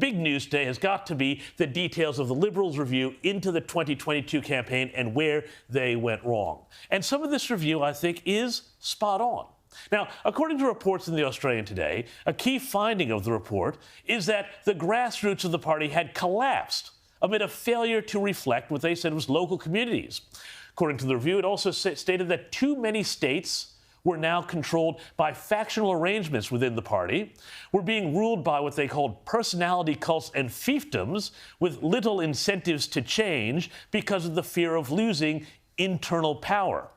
big news today has got to be the details of the Liberals' review into the 2022 campaign and where they went wrong. And some of this review, I think, is spot on. Now, according to reports in the Australian today, a key finding of the report is that the grassroots of the party had collapsed amid a failure to reflect what they said was local communities. According to the review, it also stated that too many states were now controlled by factional arrangements within the party, were being ruled by what they called personality cults and fiefdoms, with little incentives to change because of the fear of losing internal power.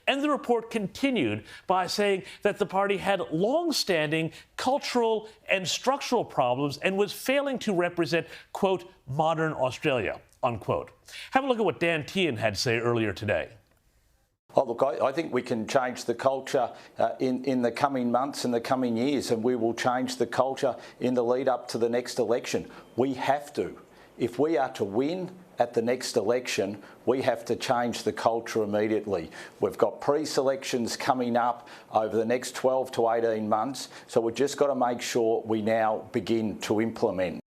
And the report continued by saying that the party had long-standing cultural and structural problems and was failing to represent, quote, modern Australia, unquote. Have a look at what Dan Tehan had to say earlier today. Oh, look, I think we can change the culture in the coming months and the coming years, and we will change the culture in the lead up to the next election. We have to. If we are to win at the next election, we have to change the culture immediately. We've got pre-selections coming up over the next 12 to 18 months, so we've just got to make sure we now begin to implement.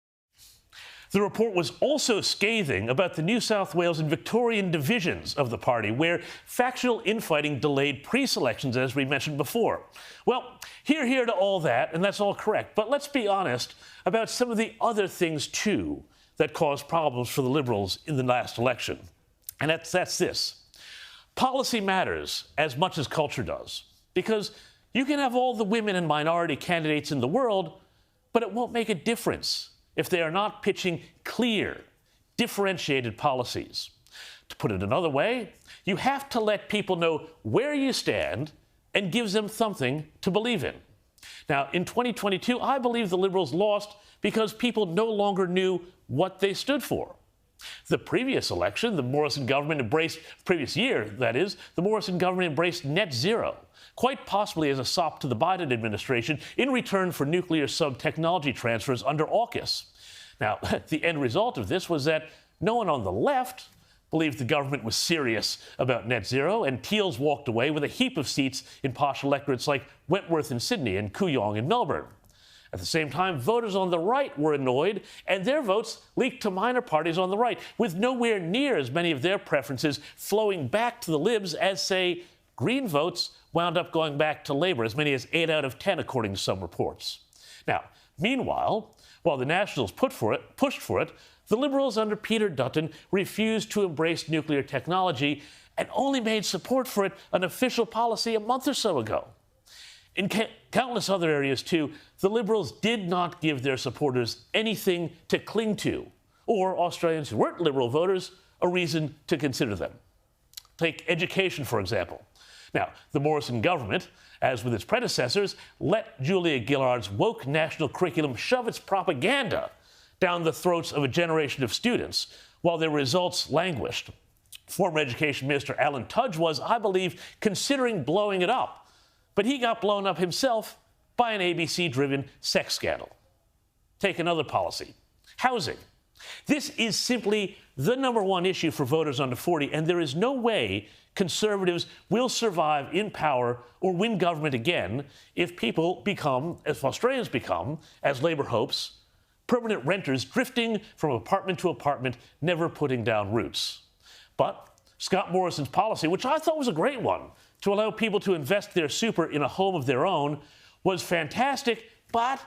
The report was also scathing about the New South Wales and Victorian divisions of the party, where factional infighting delayed pre-selections, as we mentioned before. Well, here to all that, and that's all correct. But let's be honest about some of the other things, too, that caused problems for the Liberals in the last election. And that's this. Policy matters as much as culture does, because you can have all the women and minority candidates in the world, but it won't make a difference if they are not pitching clear, differentiated policies. To put it another way, you have to let people know where you stand and gives them something to believe in. Now, in 2022, I believe the Liberals lost because people no longer knew what they stood for. The previous election, the Morrison government embraced, previous year, that is, the Morrison government embraced net zero, quite possibly as a sop to the Biden administration in return for nuclear sub-technology transfers under AUKUS. Now, the end result of this was that no one on the left believed the government was serious about net zero, and Teals walked away with a heap of seats in posh electorates like Wentworth in Sydney and Kooyong in Melbourne. At the same time, voters on the right were annoyed, and their votes leaked to minor parties on the right, with nowhere near as many of their preferences flowing back to the Libs as, say, Green votes wound up going back to Labor, as many as 8 out of 10, according to some reports. Now, meanwhile, while the Nationals pushed for it, the Liberals under Peter Dutton refused to embrace nuclear technology and only made support for it an official policy a month or so ago. In countless other areas, too, the Liberals did not give their supporters anything to cling to, or Australians who weren't Liberal voters a reason to consider them. Take education, for example. Now, the Morrison government, as with its predecessors, let Julia Gillard's woke national curriculum shove its propaganda down the throats of a generation of students, while their results languished. Former Education Minister Alan Tudge was, I believe, considering blowing it up, but he got blown up himself by an ABC-driven sex scandal. Take another policy, housing. This is simply the #1 issue for voters under 40, and there is no way Conservatives will survive in power or win government again if people become, if Australians become, as Labor hopes, permanent renters drifting from apartment to apartment, never putting down roots. But Scott Morrison's policy, which I thought was a great one, to allow people to invest their super in a home of their own, was fantastic, but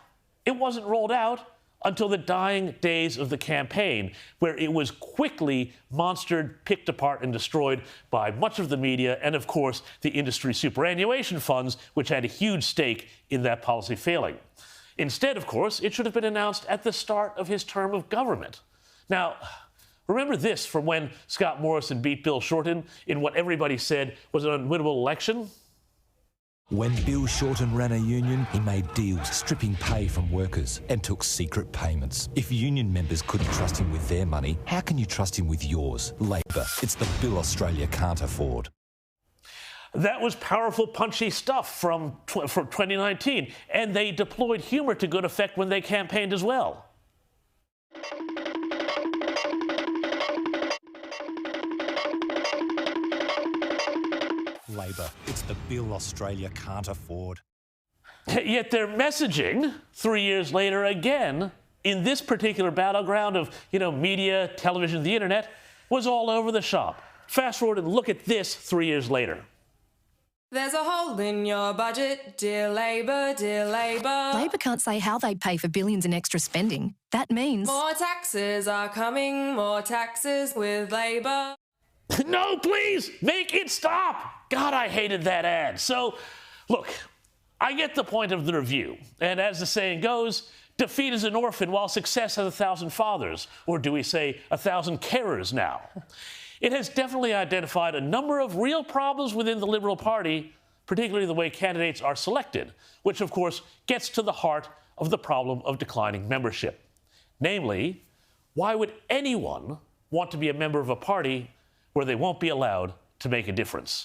it wasn't rolled out until the dying days of the campaign, where it was quickly monstered, picked apart, and destroyed by much of the media and, of course, the industry superannuation funds, which had a huge stake in that policy failing. Instead, of course, it should have been announced at the start of his term of government. Now, remember this from when Scott Morrison beat Bill Shorten in what everybody said was an unwinnable election? When Bill Shorten ran a union, he made deals stripping pay from workers and took secret payments. If union members couldn't trust him with their money, how can you trust him with yours? Labor. It's the bill Australia can't afford. That was powerful, punchy stuff from 2019, and they deployed humour to good effect when they campaigned as well. Labor. It's the bill Australia can't afford. Yet their messaging, 3 years later again, in this particular battleground of, media, television, the internet, was all over the shop. Fast forward and look at this 3 years later. There's a hole in your budget, dear Labour, dear Labour. Labor can't say how they'd pay for billions in extra spending. That means... More taxes are coming, more taxes with Labour. No, please, make it stop. God, I hated that ad. So, look, I get the point of the review. And as the saying goes, defeat is an orphan while success has 1,000 fathers. Or do we say 1,000 carers now? It has definitely identified a number of real problems within the Liberal Party, particularly the way candidates are selected, which, of course, gets to the heart of the problem of declining membership. Namely, why would anyone want to be a member of a party where they won't be allowed to make a difference?